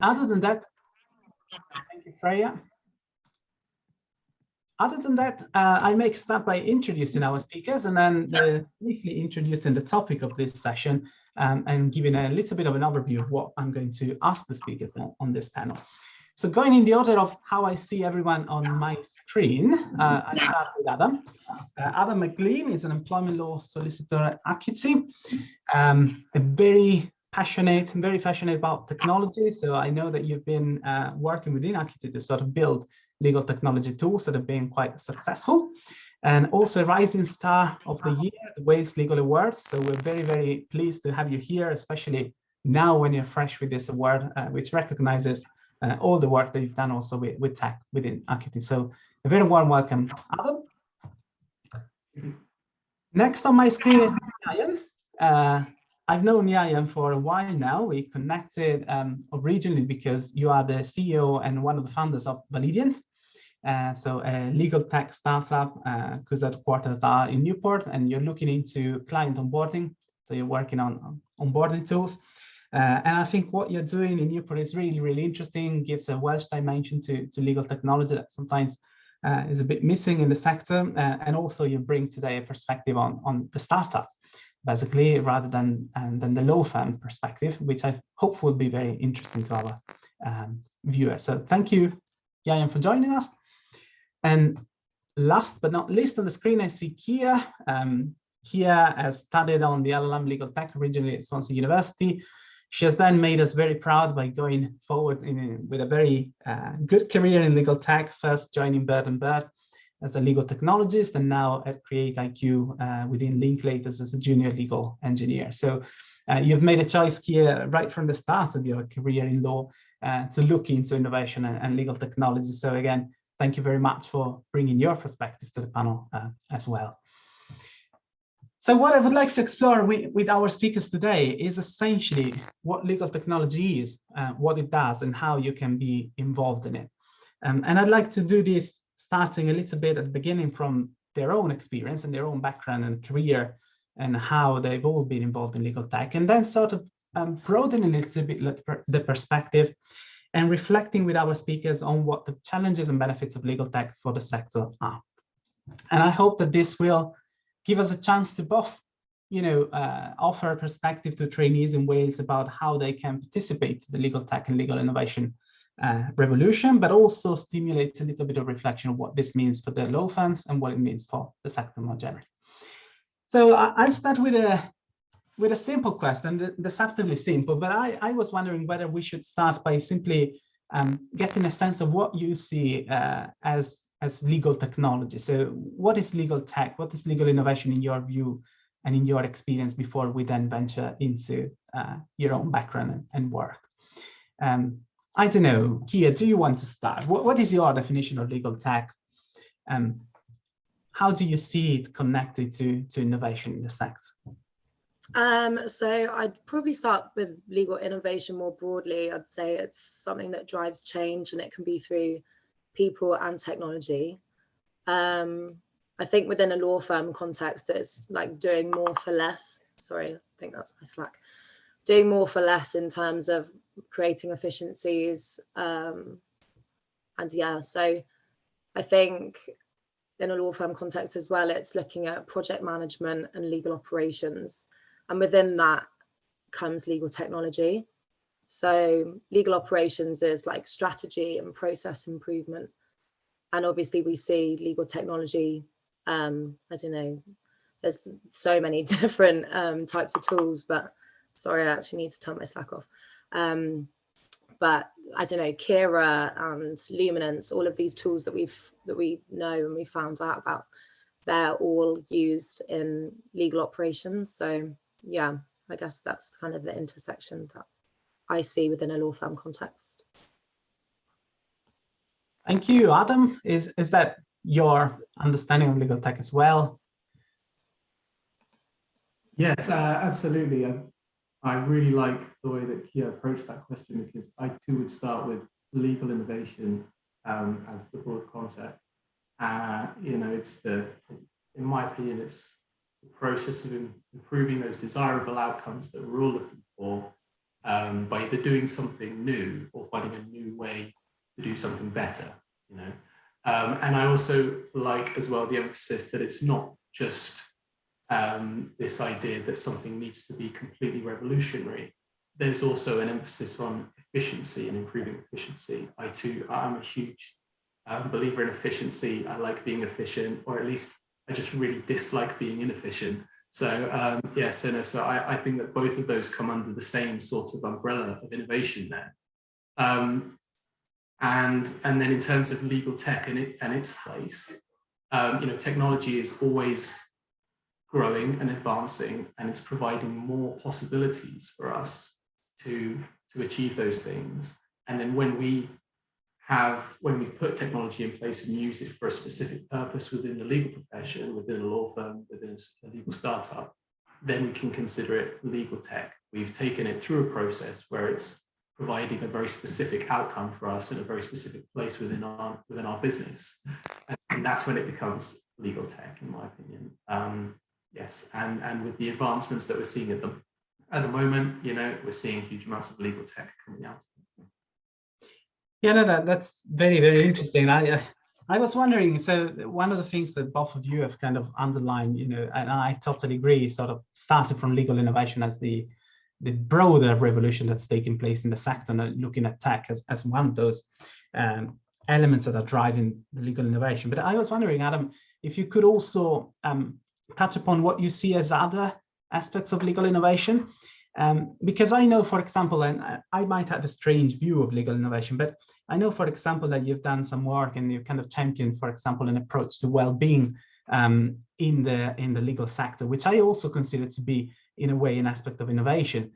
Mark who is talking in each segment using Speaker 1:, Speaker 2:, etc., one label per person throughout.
Speaker 1: Other than that, thank you, Freya. Other than that, I may start by introducing our speakers and then briefly introducing the topic of this session and giving a little bit of an overview of what I'm going to ask the speakers on this panel. So going in the order of how I see everyone on my screen, I start with Adam. Adam Mclean is an employment law solicitor at Acuity, very passionate about technology. So I know that you've been working within Acuity to sort of build legal technology tools that have been quite successful, and also a rising star of the year at the Wales Legal Awards. So we're very, very pleased to have you here, especially now when you're fresh with this award, which recognizes all the work that you've done also with tech within Acuity. So a very warm welcome, Adam. Next on my screen is Yayan. I've known Yayan for a while now. We connected originally because you are the CEO and one of the founders of Validiant. So a legal tech startup whose headquarters are in Newport, and you're looking into client onboarding. So you're working on onboarding tools. And I think what you're doing in Newport is really, really interesting, gives a Welsh dimension to legal technology that sometimes is a bit missing in the sector. And also you bring today a perspective on the startup, basically, rather than the law firm perspective, which I hope will be very interesting to our viewers. So thank you, Yayan, for joining us. And last but not least on the screen, I see Kia. Kia has studied on the LLM LegalTech originally at Swansea University. She has then made us very proud by going forward with a very good career in legal tech, first joining Bird & Bird as a legal technologist, and now at Create IQ within Linklater as a junior legal engineer. So you've made a choice here right from the start of your career in law to look into innovation and legal technology. So again, thank you very much for bringing your perspective to the panel as well. So what I would like to explore with our speakers today is essentially what legal technology is, what it does, and how you can be involved in it. And I'd like to do this starting a little bit at the beginning from their own experience and their own background and career and how they've all been involved in legal tech, and then sort of broadening a little bit the perspective and reflecting with our speakers on what the challenges and benefits of legal tech for the sector are. And I hope that this will give us a chance to both, offer a perspective to trainees in Wales about how they can participate in the legal tech and legal innovation revolution, but also stimulate a little bit of reflection of what this means for the law firms and what it means for the sector more generally. So I'll start with a simple question, deceptively simple, but I was wondering whether we should start by simply getting a sense of what you see as legal technology. So what is legal tech? What is legal innovation in your view and in your experience before we then venture into your own background and work? I don't know, Kia, do you want to start? What is your definition of legal tech? How do you see it connected to innovation in the sector?
Speaker 2: So I'd probably start with legal innovation more broadly. I'd say it's something that drives change, and it can be through people and technology. I think within a law firm context, it's like doing more for less. Sorry, I think that's my Slack. Doing more for less in terms of creating efficiencies. And yeah, so I think in a law firm context as well, it's looking at project management and legal operations. And within that comes legal technology. So legal operations is like strategy and process improvement. And obviously we see legal technology, I don't know, there's so many different types of tools, but sorry, I actually need to turn my Slack off. But I don't know, Kira and Luminance, all of these tools that we know and we found out about, they're all used in legal operations. So yeah, I guess that's kind of the intersection that I see within a law firm context.
Speaker 1: Thank you, Adam. Is that your understanding of legal tech as well?
Speaker 3: Yes, absolutely. I really like the way that Kia approached that question, because I too would start with legal innovation as the broad concept. In my opinion, it's the process of improving those desirable outcomes that we're all looking for by either doing something new or finding a new way to do something better, you know. And I also like as well the emphasis that it's not just this idea that something needs to be completely revolutionary. There's also an emphasis on efficiency and improving efficiency. I'm a huge believer in efficiency. I like being efficient, or at least I just really dislike being inefficient. So so I think that both of those come under the same sort of umbrella of innovation there. And then in terms of legal tech and its place, technology is always growing and advancing, and it's providing more possibilities for us to achieve those things. And then when we put technology in place and use it for a specific purpose within the legal profession, within a law firm, within a legal startup, then we can consider it legal tech. We've taken it through a process where it's providing a very specific outcome for us in a very specific place within our business. And that's when it becomes legal tech, in my opinion. Yes, and with the advancements that we're seeing at the moment, we're seeing huge amounts of legal tech coming out.
Speaker 1: Yeah, no, that's very, very interesting. I was wondering, so one of the things that both of you have kind of underlined, and I totally agree, sort of started from legal innovation as the broader revolution that's taking place in the sector, and looking at tech as one of those elements that are driving the legal innovation. But I was wondering, Adam, if you could also touch upon what you see as other aspects of legal innovation. Because I know, for example, and I might have a strange view of legal innovation, but I know, for example, that you've done some work and you've kind of championed, for example, an approach to well-being in the legal sector, which I also consider to be, in a way, an aspect of innovation.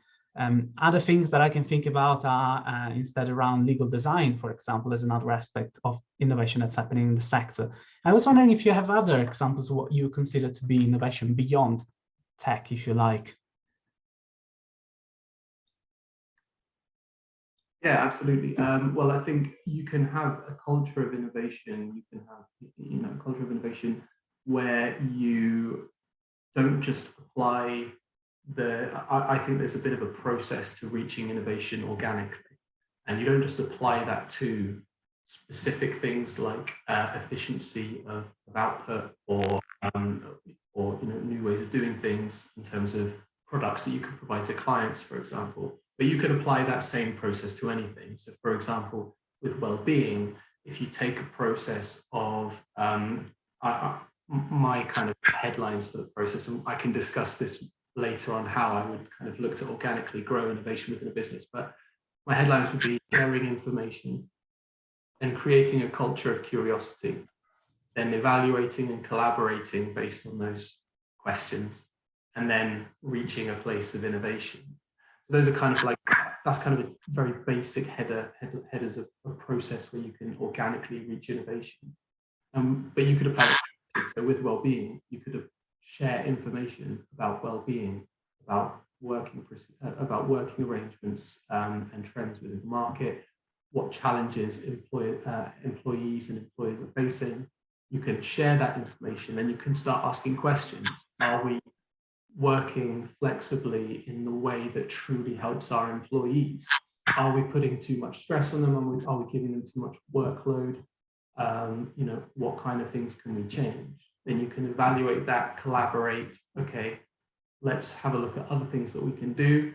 Speaker 1: Other things that I can think about are instead around legal design, for example, as another aspect of innovation that's happening in the sector. I was wondering if you have other examples of what you consider to be innovation beyond tech, if you like.
Speaker 3: Yeah, absolutely. Well, I think you can have a culture of innovation. You can have, a culture of innovation where you don't just apply I think there's a bit of a process to reaching innovation organically, and you don't just apply that to specific things like efficiency of output or new ways of doing things in terms of products that you could provide to clients, for example. But you could apply that same process to anything. So, for example, with well-being, if you take a process of my kind of headlines for the process, and I can discuss this later on how I would kind of look to organically grow innovation within a business, but my headlines would be sharing information, then creating a culture of curiosity, then evaluating and collaborating based on those questions, and then reaching a place of innovation. So those are kind of like, that's kind of a very basic headers of a process where you can organically reach innovation. But you could apply it. So with well-being, you could share information about well-being, about working arrangements and trends within the market, what challenges employees and employers are facing. You can share that information, then you can start asking questions. Are we working flexibly in the way that truly helps our employees? Are we putting too much stress on them? Are we giving them too much workload? What kind of things can we change? Then you can evaluate that, collaborate. Okay, let's have a look at other things that we can do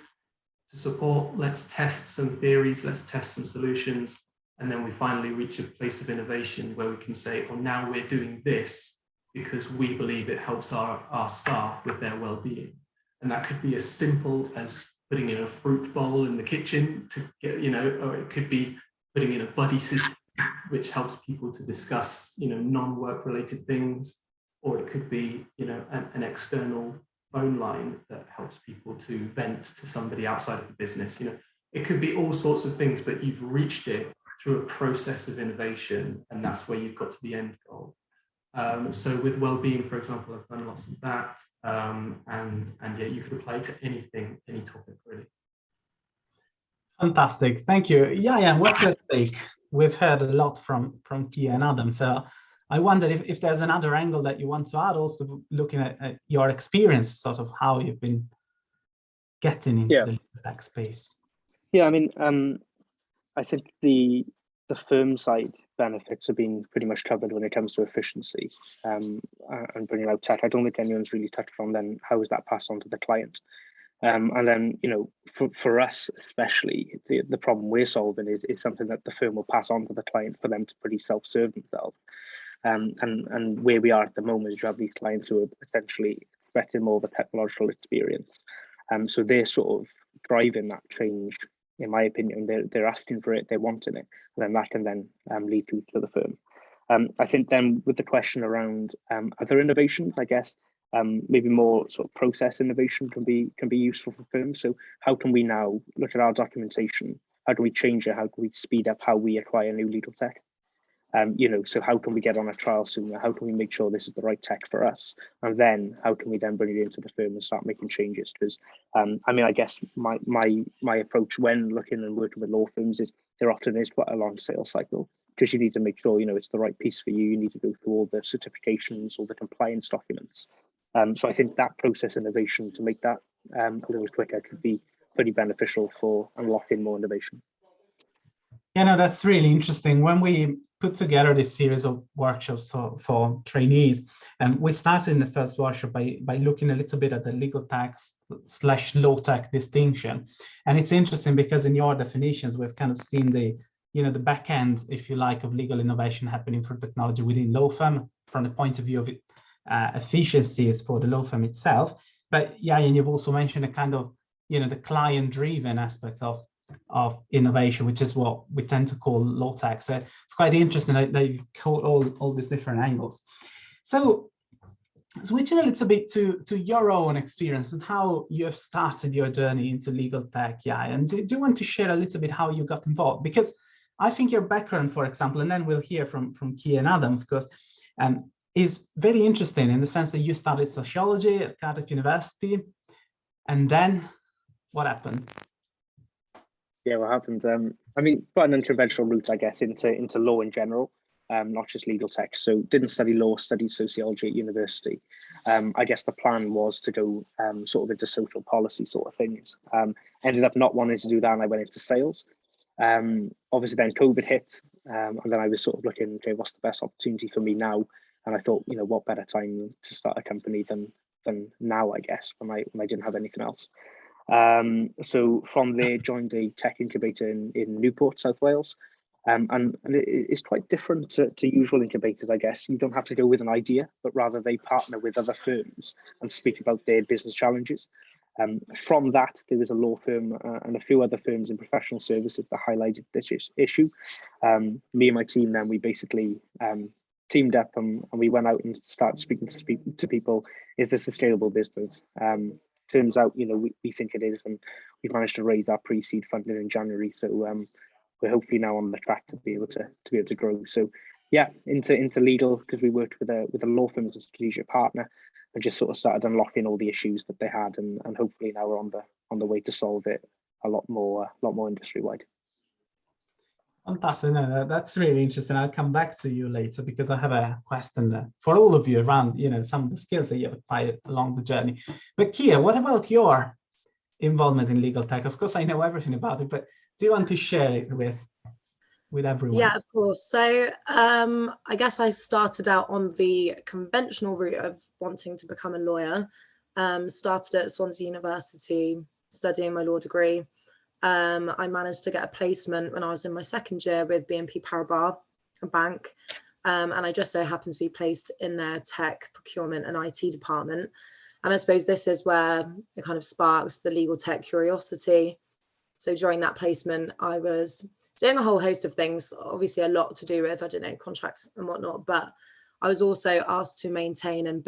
Speaker 3: to support. Let's test some theories, let's test some solutions. And then we finally reach a place of innovation where we can say, oh, now we're doing this because we believe it helps our staff with their well-being. And that could be as simple as putting in a fruit bowl in the kitchen to get, or it could be putting in a buddy system, which helps people to discuss, non-work related things, or it could be, an external phone line that helps people to vent to somebody outside of the business. It could be all sorts of things, but you've reached it through a process of innovation, and that's where you've got to the end goal. So with well-being, for example, I've done lots of that, and yeah, you could apply it to anything, any topic, really.
Speaker 1: Fantastic, thank you. Yeah, what's your take? We've heard a lot from Kia and Adam, so I wonder if there's another angle that you want to add, also looking at your experience, sort of how you've been getting into the tech space.
Speaker 4: Yeah, I mean, I think the firm side benefits have been pretty much covered when it comes to efficiency and bringing out tech. I don't think anyone's really touched on then how is that passed on to the client. And then, you know, for us especially, the problem we're solving is something that the firm will pass on to the client for them to pretty self-serve themselves. And where we are at the moment is you have these clients who are essentially expecting more of a technological experience. So they're sort of driving that change, in my opinion. They're asking for it, they're wanting it, and then that can then lead through to the firm. I think then with the question around other innovations, I guess maybe more sort of process innovation can be useful for firms. So how can we now look at our documentation? How do we change it? How can we speed up how we acquire new legal tech? You know, so how can we get on a trial sooner? How can we make sure this is the right tech for us? And then how can we then bring it into the firm and start making changes? Because I mean, I guess my approach when looking and working with law firms is there often is quite a long sales cycle, because you need to make sure, you know, it's the right piece for you. You need to go through all the certifications, all the compliance documents. So I think that process innovation to make that a little quicker could be pretty beneficial for unlocking more innovation.
Speaker 1: Yeah, no, that's really interesting. When we put together this series of workshops for trainees, and we started in the first workshop by looking a little bit at the legal tech / law tech distinction. And it's interesting because in your definitions, we've kind of seen the back end, if you like, of legal innovation happening for technology within law firm from the point of view of efficiencies for the law firm itself. But yeah, and you've also mentioned a kind of, the client-driven aspect of innovation, which is what we tend to call law tech. So it's quite interesting that you call all these different angles. So switching a little bit to your own experience and how you have started your journey into legal tech, and do you want to share a little bit how you got involved? Because I think your background, for example, and then we'll hear from Kia and Adam, of course, is very interesting in the sense that you studied sociology at Cardiff University, and then what happened?
Speaker 4: Yeah, what happened? I mean, quite an unconventional route, I guess, into law in general, not just legal tech. So didn't study law, studied sociology at university. I guess the plan was to go sort of into social policy sort of things. Ended up not wanting to do that, and I went into sales. Obviously then COVID hit, and then I was sort of looking, okay, what's the best opportunity for me now? And I thought, what better time to start a company than now, I guess, when I didn't have anything else. So from there, joined a tech incubator in Newport, South Wales. And it's quite different to usual incubators, I guess. You don't have to go with an idea, but rather they partner with other firms and speak about their business challenges. From that, there was a law firm and a few other firms in professional services that highlighted this issue. Me and my team then, we basically teamed up and we went out and started speaking to people. Is this a scalable business? Turns out, we think it is, and we've managed to raise our pre-seed funding in January. So we're hopefully now on the track to be able to grow. So yeah, into legal, because we worked with a law firm as a strategic partner, and just sort of started unlocking all the issues that they had, and hopefully now we're on the way to solve it a lot more industry wide.
Speaker 1: Fantastic. No, that's really interesting. I'll come back to you later because I have a question for all of you around, some of the skills that you have acquired along the journey. But Kia, what about your involvement in legal tech? Of course, I know everything about it, but do you want to share it with everyone?
Speaker 2: Yeah, of course. So I guess I started out on the conventional route of wanting to become a lawyer. Started at Swansea University, studying my law degree. I managed to get a placement when I was in my second year with BNP Paribas, a bank, and I just so happened to be placed in their tech, procurement and IT department. And I suppose this is where it kind of sparks the legal tech curiosity. So during that placement, I was doing a whole host of things, obviously a lot to do with, contracts and whatnot, but I was also asked to maintain and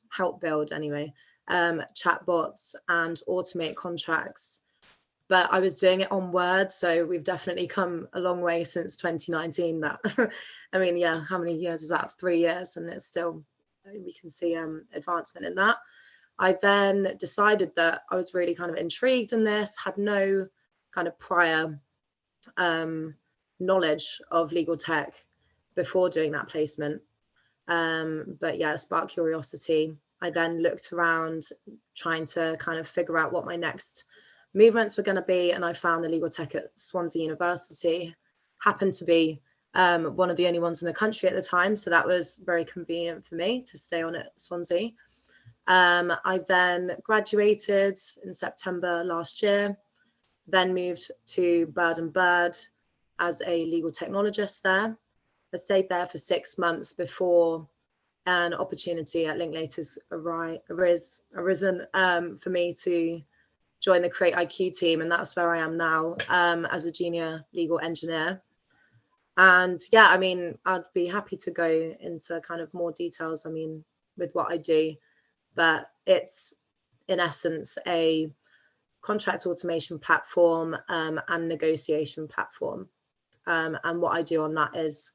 Speaker 2: help build chatbots and automate contracts. But I was doing it on Word, so we've definitely come a long way since 2019. That, how many years is that? 3 years, and it's still, we can see advancement in that. I then decided that I was really kind of intrigued in this, had no kind of prior knowledge of legal tech before doing that placement. But yeah, sparked curiosity. I then looked around trying to kind of figure out what my next movements were going to be, and I found the LegalTech at Swansea University. Happened to be one of the only ones in the country at the time, so that was very convenient for me to stay on at Swansea. I then graduated in September last year, then moved to Bird & Bird as a legal technologist there. I stayed there for 6 months before an opportunity at Linklaters arisen for me to join the Create IQ team, and that's where I am now as a junior legal engineer. And yeah, I mean, I'd be happy to go into kind of more details, I mean, with what I do, but it's in essence a contract automation platform and negotiation platform. And what I do on that is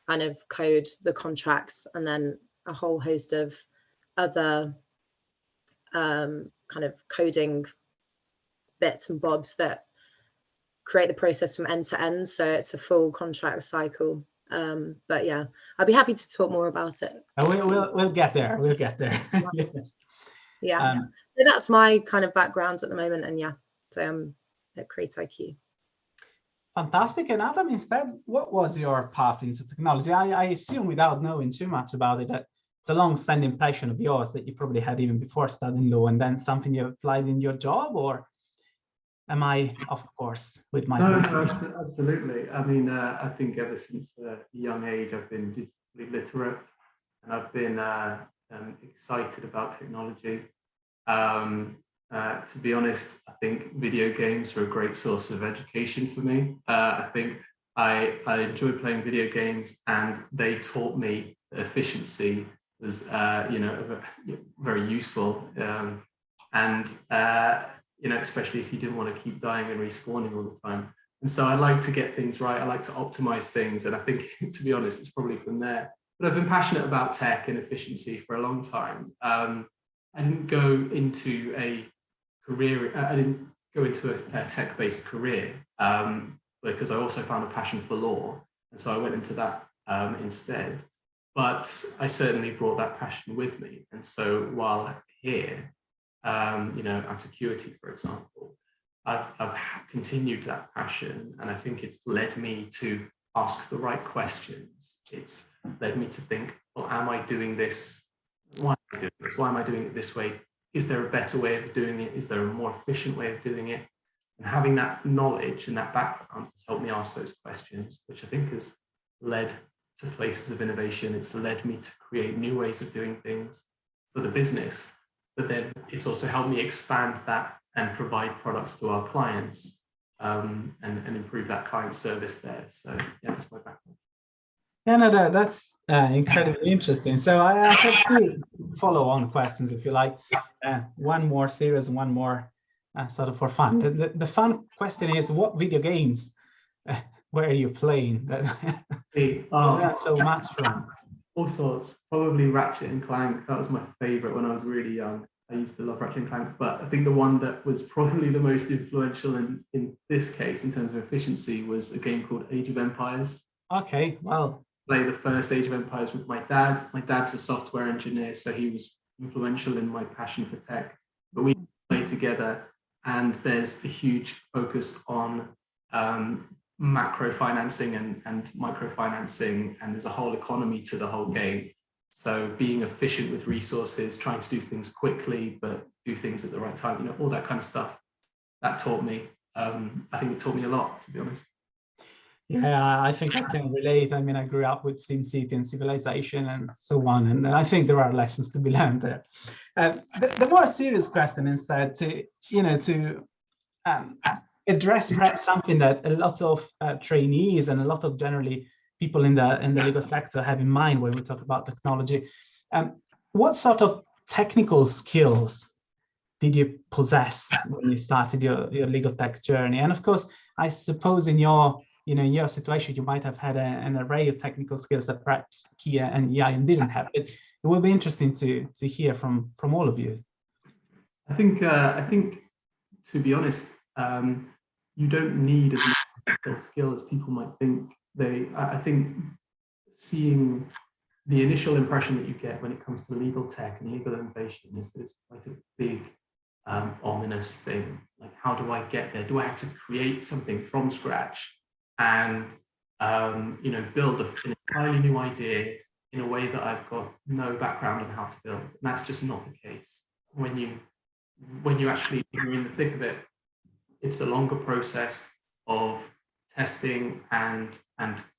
Speaker 2: kind of code the contracts and then a whole host of other kind of coding bits and bobs that create the process from end to end. So it's a full contract cycle. But yeah, I'd be happy to talk more about it.
Speaker 1: We'll get there. We'll get there. Yes.
Speaker 2: Yeah. So that's my kind of background at the moment. And yeah, so I'm at Create IQ.
Speaker 1: Fantastic. And Adam, instead, what was your path into technology? I assume, without knowing too much about it, that it's a long-standing passion of yours that you probably had even before studying law, and then something you applied in your job, or am I off course with my?
Speaker 3: No, absolutely. I mean, I think ever since a young age, I've been digitally literate, and I've been excited about technology. To be honest, I think video games were a great source of education for me. I think I enjoy playing video games, and they taught me that efficiency was, very useful. Especially if you didn't want to keep dying and respawning all the time. And so I like to get things right. I like to optimize things. And I think, to be honest, it's probably from there. But I've been passionate about tech and efficiency for a long time. I didn't go into a career. I didn't go into a tech-based career because I also found a passion for law. And so I went into that instead. But I certainly brought that passion with me. And so while here, at Acuity, for example, I've continued that passion, and I think it's led me to ask the right questions. It's led me to think, well, am I doing this? Why am I doing this? Why am I doing it this way? Is there a better way of doing it? Is there a more efficient way of doing it? And having that knowledge and that background has helped me ask those questions, which I think has led to places of innovation. It's led me to create new ways of doing things for the business. But then it's also helped me expand that and provide products to our clients and improve that client service there. So yeah, that's my background.
Speaker 1: Yeah, no, that's incredibly interesting. So I have two follow-on questions, if you like. One more serious, one more sort of for fun. The fun question is, what video games were you playing? That's so much fun.
Speaker 3: All sorts, probably Ratchet and Clank. That was my favorite when I was really young. I used to love Ratchet and Clank, but I think the one that was probably the most influential in this case, in terms of efficiency, was a game called Age of Empires.
Speaker 1: Okay, well.
Speaker 3: Play the first Age of Empires with my dad. My dad's a software engineer, so he was influential in my passion for tech. But we play together, and there's a huge focus on macro financing and microfinancing, and there's a whole economy to the whole game. So being efficient with resources, trying to do things quickly, but do things at the right time, all that kind of stuff, that taught me. I think it taught me a lot, to be honest.
Speaker 1: Yeah, I think I can relate. I mean, I grew up with SimCity and Civilization and so on, and I think there are lessons to be learned there. The more serious question instead, to address perhaps something that a lot of trainees and a lot of generally people in the legal sector have in mind when we talk about technology. What sort of technical skills did you possess when you started your legal tech journey? And of course, I suppose in your situation, you might have had an array of technical skills that perhaps Kia and Yayan didn't have. It will be interesting to hear from all of you.
Speaker 3: I think to be honest, you don't need as much skill as people might think. I think seeing the initial impression that you get when it comes to legal tech and legal innovation is that it's quite a big ominous thing. Like, how do I get there? Do I have to create something from scratch and build an entirely new idea in a way that I've got no background on how to build? And that's just not the case. When you're in the thick of it, it's a longer process of testing and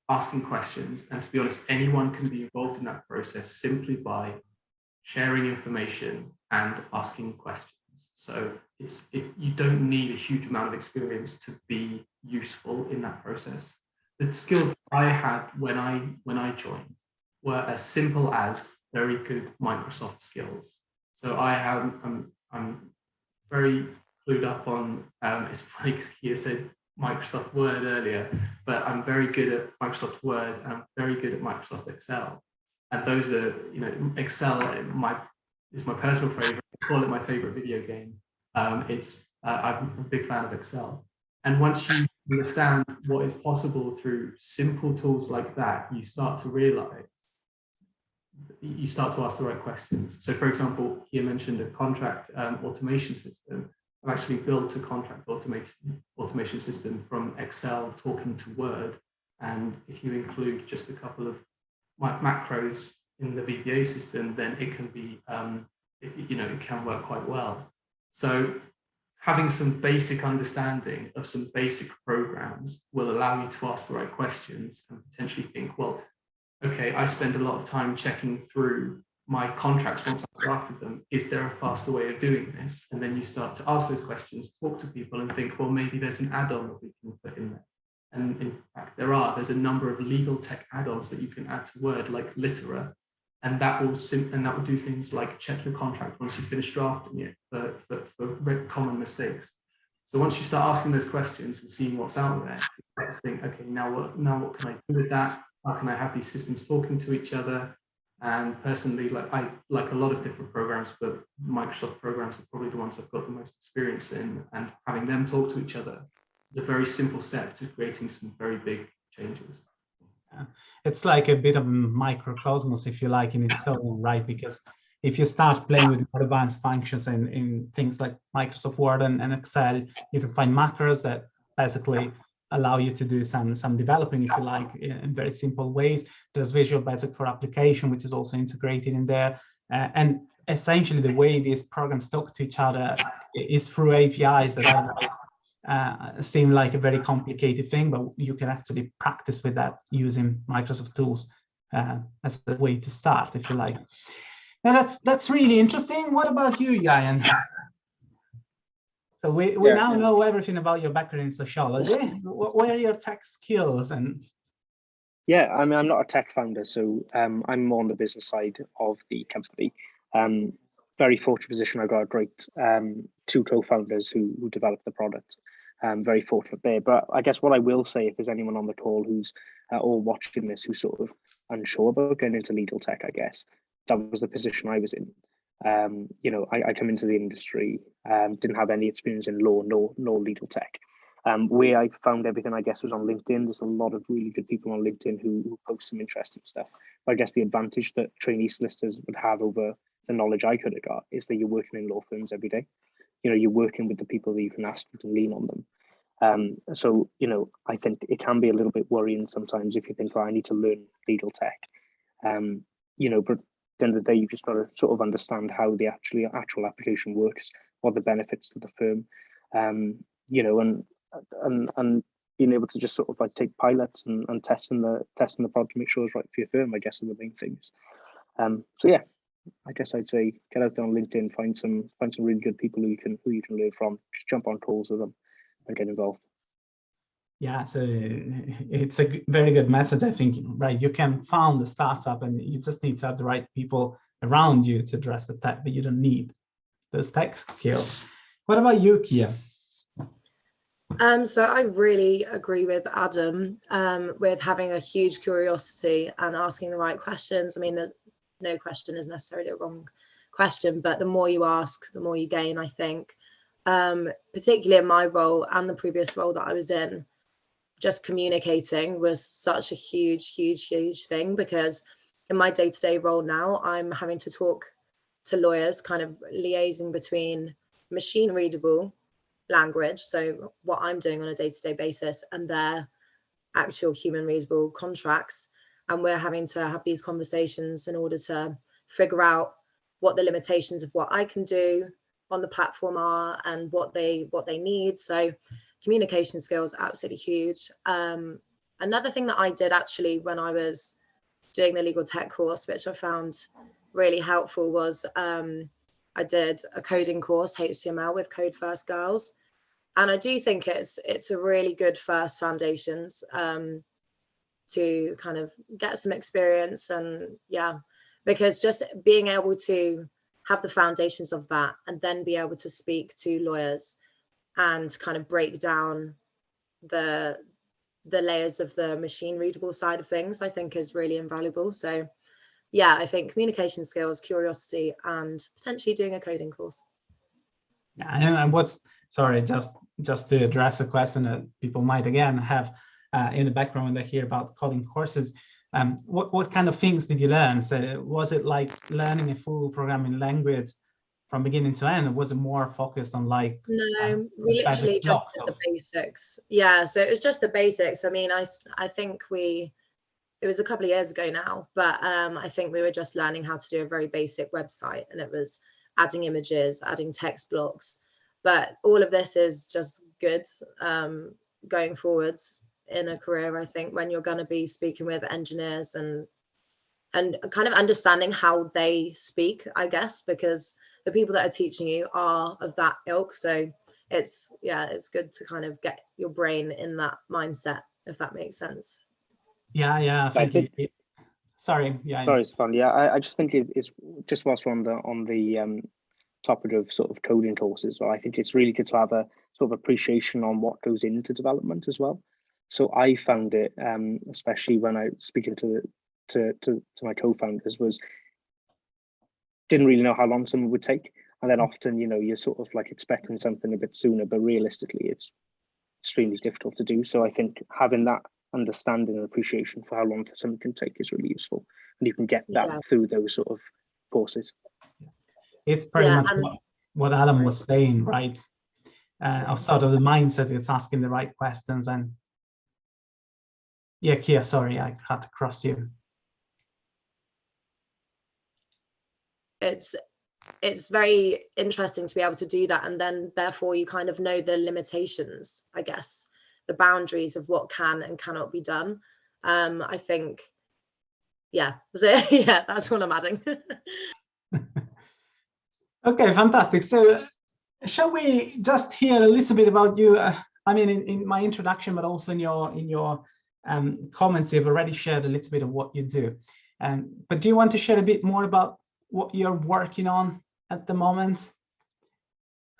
Speaker 3: asking questions. And to be honest, anyone can be involved in that process simply by sharing information and asking questions. So you don't need a huge amount of experience to be useful in that process. The skills that I had when I joined were as simple as very good Microsoft skills. So I'm very clued up on, it's funny because Kia said Microsoft Word earlier, but I'm very good at Microsoft Word and I'm very good at Microsoft Excel. And those are, Excel is my personal favorite. I call it my favorite video game. I'm a big fan of Excel. And once you understand what is possible through simple tools like that, you start to realize, you start to ask the right questions. So for example, Kia mentioned a contract automation system. I've actually built a contract automation system from Excel talking to Word. And if you include just a couple of macros in the VBA system, then it can be, it can work quite well. So having some basic understanding of some basic programs will allow you to ask the right questions and potentially think, well, okay, I spend a lot of time checking through my contracts once I've drafted them. Is there a faster way of doing this? And then you start to ask those questions, talk to people and think, well, maybe there's an add-on that we can put in there. And in fact, there's a number of LegalTech add-ons that you can add to Word, like Litera, and that will do things like check your contract once you finish drafting it for common mistakes. So once you start asking those questions and seeing what's out there, you start to think, okay, now what can I do with that? How can I have these systems talking to each other? And personally, I like a lot of different programs, but Microsoft programs are probably the ones I've got the most experience in, and having them talk to each other is a very simple step to creating some very big changes.
Speaker 1: Yeah. It's like a bit of a microcosmos, if you like, in its own right, because if you start playing with more advanced functions in things like Microsoft Word and Excel, you can find macros that basically allow you to do some developing, if you like, in very simple ways. There's Visual Basic for application, which is also integrated in there. And essentially the way these programs talk to each other is through APIs that seem like a very complicated thing, but you can actually practice with that using Microsoft tools as a way to start, if you like. Now that's really interesting. What about you, Yayan? So we now know everything about your background in sociology. What are your tech skills? And
Speaker 4: yeah, I mean, I'm not a tech founder, so I'm more on the business side of the company. Very fortunate position. I got a great two co-founders who developed the product. Very fortunate there. But I guess what I will say, if there's anyone on the call who's or watching this who's sort of unsure about getting into legal tech, I guess that was the position I was in. I come into the industry, didn't have any experience in law, nor legal tech. Where I found everything, I guess, was on LinkedIn. There's a lot of really good people on LinkedIn who post some interesting stuff. But I guess the advantage that trainee solicitors would have over the knowledge I could have got is that you're working in law firms every day. You're working with the people that you can ask to lean on them. So I think it can be a little bit worrying sometimes if you think, I need to learn legal tech. But at the end of the day, you've just got to sort of understand how the actual application works, what the benefits to the firm, and being able to just sort of like take pilots and testing the product to make sure it's right for your firm, I guess, are the main things. So yeah, I guess I'd say get out there on LinkedIn, find some really good people who you can learn from, just jump on calls with them and get involved.
Speaker 1: Yeah, so it's a very good message, I think, right? You can found a startup and you just need to have the right people around you to address the tech, but you don't need those tech skills. What about you, Kia?
Speaker 2: So I really agree with Adam with having a huge curiosity and asking the right questions. I mean, no question is necessarily a wrong question, but the more you ask, the more you gain, I think. Particularly in my role and the previous role that I was in, just communicating was such a huge thing, because in my day-to-day role now, I'm having to talk to lawyers, kind of liaising between machine readable language, so what I'm doing on a day-to-day basis, and their actual human readable contracts. And we're having to have these conversations in order to figure out what the limitations of what I can do on the platform are and what they need. So communication skills, absolutely huge. Another thing that I did actually when I was doing the LegalTech course, which I found really helpful, was I did a coding course, HTML, with Code First Girls. And I do think it's a really good first foundations to kind of get some experience. And yeah, because just being able to have the foundations of that and then be able to speak to lawyers and kind of break down the layers of the machine readable side of things, I think is really invaluable. So yeah, I think communication skills, curiosity, and potentially doing a coding course.
Speaker 1: Yeah, and what's, sorry, just to address a question that people might again have in the background when they hear about coding courses. What kind of things did you learn? So was it like learning a full programming language from beginning to end, or was it more focused on like?
Speaker 2: No, we literally just did the basics. Yeah, so it was just the basics. I mean, I think it was a couple of years ago now, but I think we were just learning how to do a very basic website, and it was adding images, adding text blocks. But all of this is just good going forwards in a career, I think, when you're going to be speaking with engineers and kind of understanding how they speak, I guess, because the people that are teaching you are of that ilk. So it's good to kind of get your brain in that mindset, if that makes sense.
Speaker 1: Yeah, I think sorry, yeah.
Speaker 4: Sorry, Stefan. Yeah, I just think it's just whilst we're on the topic of sort of coding courses, well, I think it's really good to have a sort of appreciation on what goes into development as well. So I found it, especially when I was speaking to my co-founders, was didn't really know how long someone would take, and then often, you know, you're sort of like expecting something a bit sooner, but realistically, it's extremely difficult to do. So I think having that understanding and appreciation for how long something can take is really useful, and you can get that through those sort of courses.
Speaker 1: It's pretty much what Adam was saying, right? Of sort of the mindset, it's asking the right questions. And yeah, Kia, sorry, I had to cross you.
Speaker 2: It's very interesting to be able to do that, and then therefore you kind of know the limitations, I guess, the boundaries of what can and cannot be done. I think, yeah, so yeah, that's what I'm adding.
Speaker 1: Okay, fantastic. So shall we just hear a little bit about you? I mean, in my introduction, but also in your comments, you've already shared a little bit of what you do. But do you want to share a bit more about what you're working on at the moment?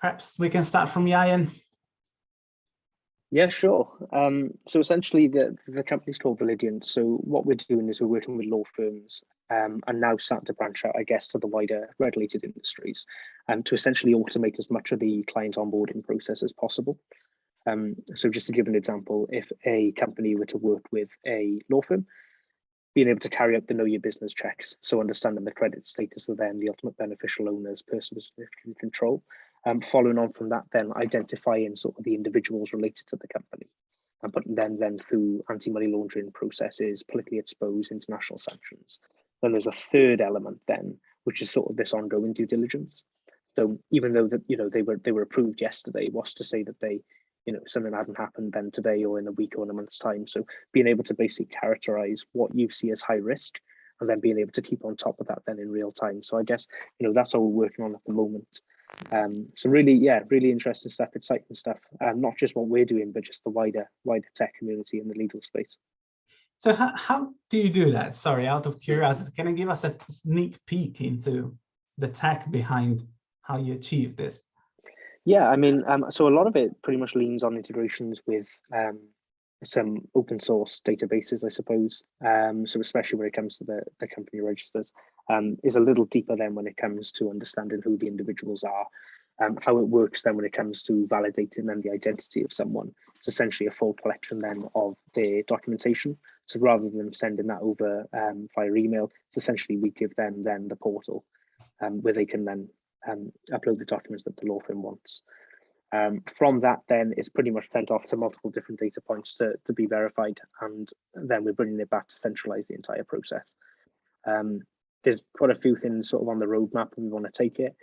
Speaker 1: Perhaps we can start from Yayan.
Speaker 4: Yeah, sure. So essentially the company's called Validiant. So what we're doing is we're working with law firms and now starting to branch out, I guess, to the wider regulated industries to essentially automate as much of the client onboarding process as possible. So just to give an example, if a company were to work with a law firm, being able to carry out the know your business checks, so understanding the credit status of them, the ultimate beneficial owners, person with significant control. Following on from that, then identifying sort of the individuals related to the company and putting them then through anti-money laundering processes, politically exposed international sanctions. Then there's a third element then, which is sort of this ongoing due diligence. So even though that, you know, they were approved yesterday, what's to say that they, you know, something hadn't happened then today or in a week or in a month's time. So being able to basically characterize what you see as high risk and then being able to keep on top of that then in real time. So I guess, you know, that's what we're working on at the moment. So really, yeah, really interesting stuff, exciting stuff. Not just what we're doing, but just the wider tech community in the legal space.
Speaker 1: So how do you do that? Sorry, out of curiosity, can you give us a sneak peek into the tech behind how you achieve this?
Speaker 4: Yeah, I mean, so a lot of it pretty much leans on integrations with some open source databases, I suppose. So especially when it comes to the company registers, is a little deeper then when it comes to understanding who the individuals are, how it works then when it comes to validating then the identity of someone. It's essentially a full collection then of their documentation. So rather than sending that over via email, it's essentially we give them then the portal where they can then upload the documents that the law firm wants. From that, then it's pretty much sent off to multiple different data points to be verified, and then we're bringing it back to centralize the entire process. There's quite a few things sort of on the roadmap we want to take it.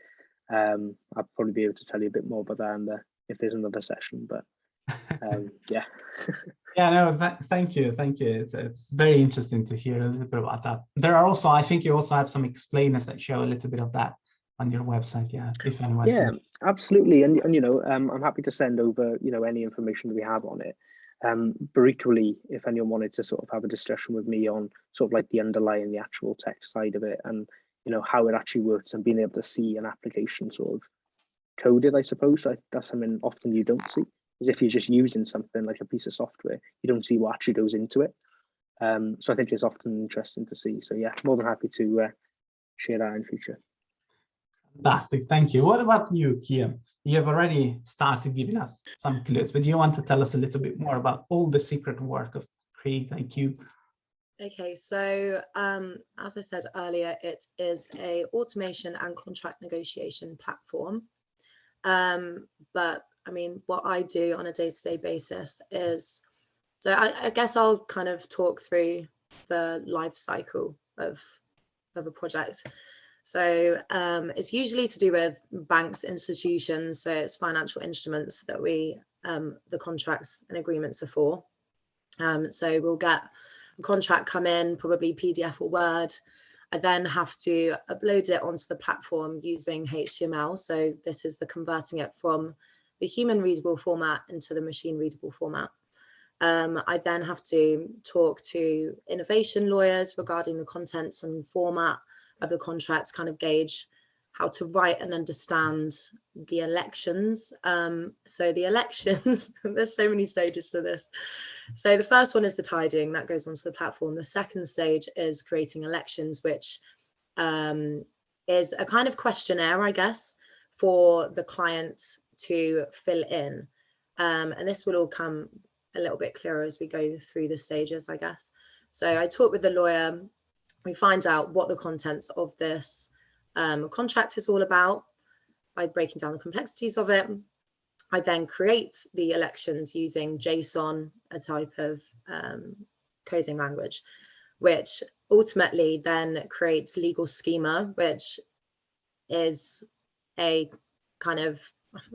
Speaker 4: I'll probably be able to tell you a bit more about that if there's another session, but yeah.
Speaker 1: Yeah, no, thank you. It's very interesting to hear a little bit about that. There are also, I think you also have some explainers that show a little bit of that on your website. Yeah, if anyone's interested.
Speaker 4: Absolutely, and I'm happy to send over any information that we have on it. But equally, if anyone wanted to sort of have a discussion with me on sort of like the underlying, the actual tech side of it, and how it actually works, and being able to see an application sort of coded, I suppose that's something often you don't see. Is if you're just using something like a piece of software, you don't see what actually goes into it. So I think it's often interesting to see. So yeah, more than happy to share that in future.
Speaker 1: Fantastic, thank you. What about you, Kia? You have already started giving us some clues, but do you want to tell us a little bit more about all the secret work of CreateIQ?
Speaker 2: Okay, so as I said earlier, it is a automation and contract negotiation platform. But I mean, what I do on a day-to-day basis is, so I guess I'll kind of talk through the life cycle of a project. So it's usually to do with banks, institutions, so it's financial instruments that the contracts and agreements are for. So we'll get a contract come in, probably PDF or Word. I then have to upload it onto the platform using HTML. So this is the converting it from the human readable format into the machine readable format. I then have to talk to innovation lawyers regarding the contents and format of the contracts, kind of gauge how to write and understand the elections. So the elections, there's so many stages to this. So the first one is the tidying that goes onto the platform. The second stage is creating elections, which is a kind of questionnaire, I guess, for the client to fill in. And this will all come a little bit clearer as we go through the stages, I guess. So I talk with the lawyer, we find out what the contents of this contract is all about by breaking down the complexities of it. I then create the elections using JSON, a type of coding language, which ultimately then creates legal schema, which is a kind of,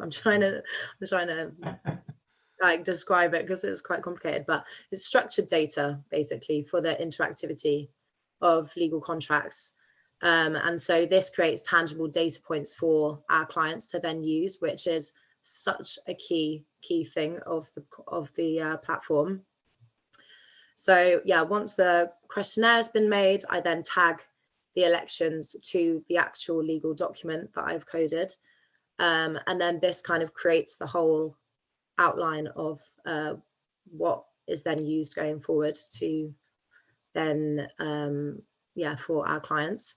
Speaker 2: I'm trying to like describe it because it's quite complicated, but it's structured data basically for the interactivity of legal contracts. And so this creates tangible data points for our clients to then use, which is such a key thing of the platform. So yeah, once the questionnaire has been made, I then tag the elections to the actual legal document that I've coded. And then this kind of creates the whole outline of what is then used going forward to then, for our clients.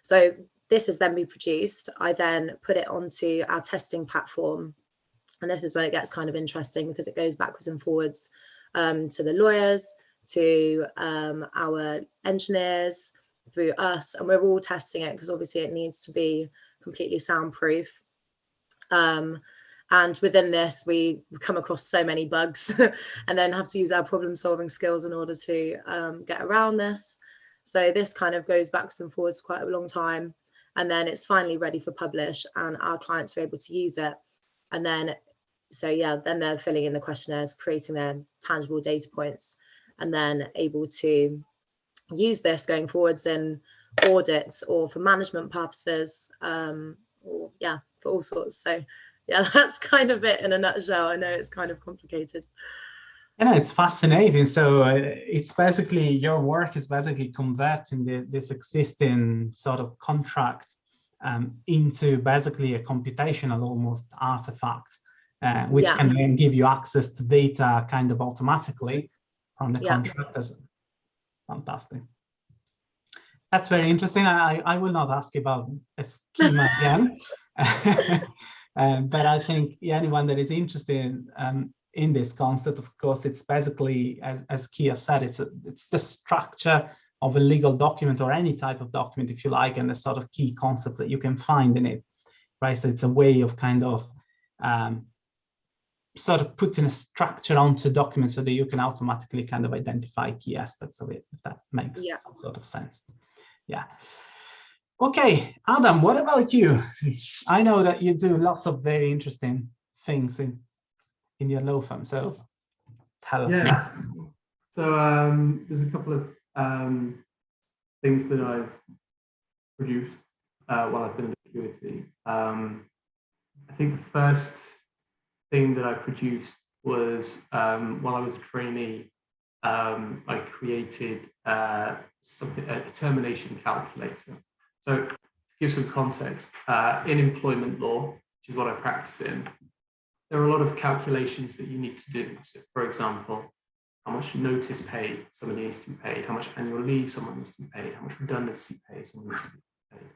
Speaker 2: So this is then reproduced. I then put it onto our testing platform. And this is when it gets kind of interesting because it goes backwards and forwards to the lawyers, to our engineers, through us, and we're all testing it because obviously it needs to be completely soundproof. And within this, we come across so many bugs and then have to use our problem-solving skills in order to get around this. So this kind of goes backwards and forwards for quite a long time. And then it's finally ready for publish and our clients are able to use it. And then, so yeah, then they're filling in the questionnaires, creating their tangible data points, and then able to use this going forwards in audits or for management purposes, or yeah, for all sorts. So yeah, that's kind of it in a nutshell. I know it's kind of complicated.
Speaker 1: You know, it's fascinating. So it's basically, your work is basically converting this existing sort of contract into basically a computational almost artifact, which can then give you access to data kind of automatically from the contract. Fantastic. That's very interesting. I will not ask about a schema again, but I think anyone that is interested in this concept, of course, it's basically, as Kia said, it's the structure of a legal document or any type of document, if you like, and the sort of key concepts that you can find in it, right? So it's a way of kind of sort of putting a structure onto documents so that you can automatically kind of identify key aspects of it, if that makes some sort of sense. Yeah. Okay, Adam, what about you? I know that you do lots of very interesting things in your law firm, so tell us.
Speaker 3: Yeah. So there's a couple of things that I've produced while I've been at Acuity. I think the first thing that I produced was while I was a trainee, I created a termination calculator. So to give some context, in employment law, which is what I practice in, there are a lot of calculations that you need to do. So for example, how much notice pay someone needs to be paid, how much annual leave someone needs to be paid, how much redundancy pay someone needs to be paid.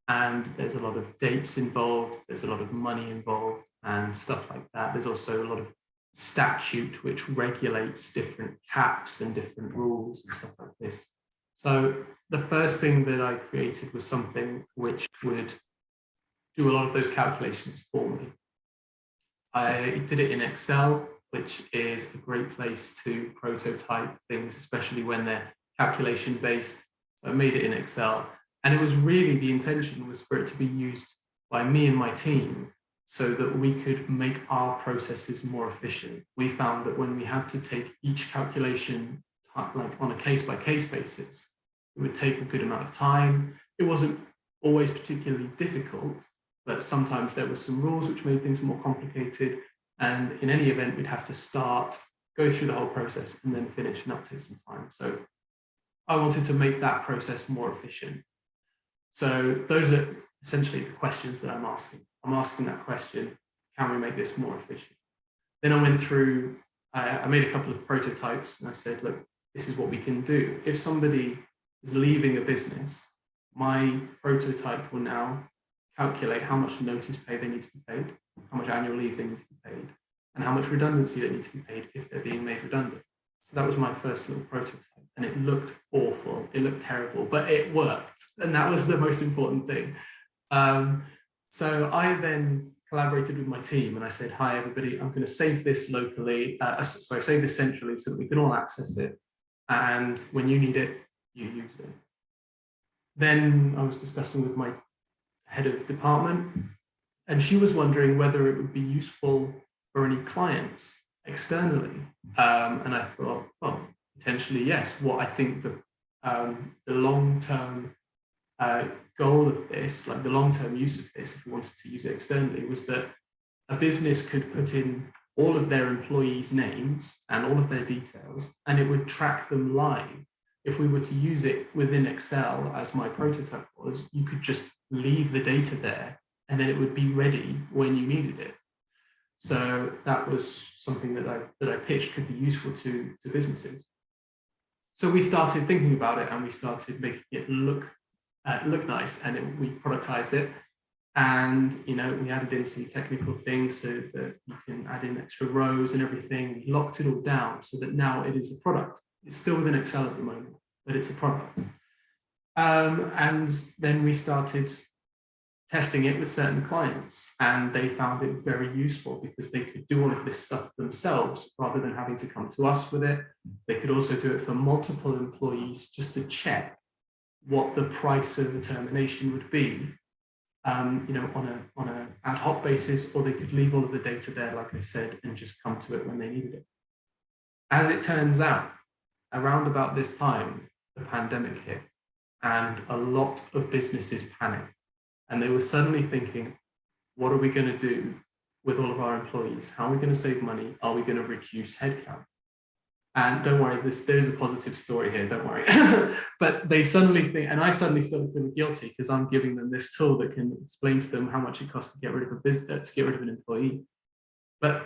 Speaker 3: And there's a lot of dates involved, there's a lot of money involved and stuff like that. There's also a lot of statute which regulates different caps and different rules and stuff like this. So the first thing that I created was something which would do a lot of those calculations for me. I did it in Excel, which is a great place to prototype things, especially when they're calculation based. So I made it in Excel, and it was really, the intention was for it to be used by me and my team so that we could make our processes more efficient. We found that when we had to take each calculation like on a case-by-case basis, it would take a good amount of time. It wasn't always particularly difficult, but sometimes there were some rules which made things more complicated. And in any event, we'd have to start, go through the whole process and then finish, and that would take some time. So I wanted to make that process more efficient. So those are essentially the questions that I'm asking. I'm asking that question, can we make this more efficient? Then I went through, I made a couple of prototypes, and I said, look, this is what we can do. If somebody is leaving a business, my prototype will now calculate how much notice pay they need to be paid, how much annual leave they need to be paid, and how much redundancy they need to be paid if they're being made redundant. So that was my first little prototype, and it looked awful, it looked terrible, but it worked, and that was the most important thing. So I then collaborated with my team, and I said, hi everybody, I'm going to save this locally, save this centrally so that we can all access it, and when you need it, you use it. Then I was discussing with my head of department, and she was wondering whether it would be useful for any clients externally. And I thought, well, potentially yes. What I think the long-term goal of this, like the long-term use of this, if we wanted to use it externally, was that a business could put in all of their employees' names and all of their details, and it would track them live. If we were to use it within Excel, as my prototype was, you could just leave the data there, and then it would be ready when you needed it. So that was something that I pitched could be useful to businesses. So we started thinking about it, and we started making it look nice, and we productized it. And we added in some technical things so that you can add in extra rows and everything. We locked it all down so that now it is a product. It's still within Excel at the moment, but it's a product. And then we started testing it with certain clients, and they found it very useful because they could do all of this stuff themselves rather than having to come to us with it. They could also do it for multiple employees just to check what the price of the termination would be, on an ad hoc basis, or they could leave all of the data there, like I said, and just come to it when they needed it. As it turns out, around about this time, the pandemic hit, and a lot of businesses panicked, and they were suddenly thinking, what are we going to do with all of our employees? How are we going to save money? Are we going to reduce headcount? And don't worry, there's a positive story here, don't worry. But they suddenly think, and I suddenly started feeling guilty because I'm giving them this tool that can explain to them how much it costs to get rid of an employee. But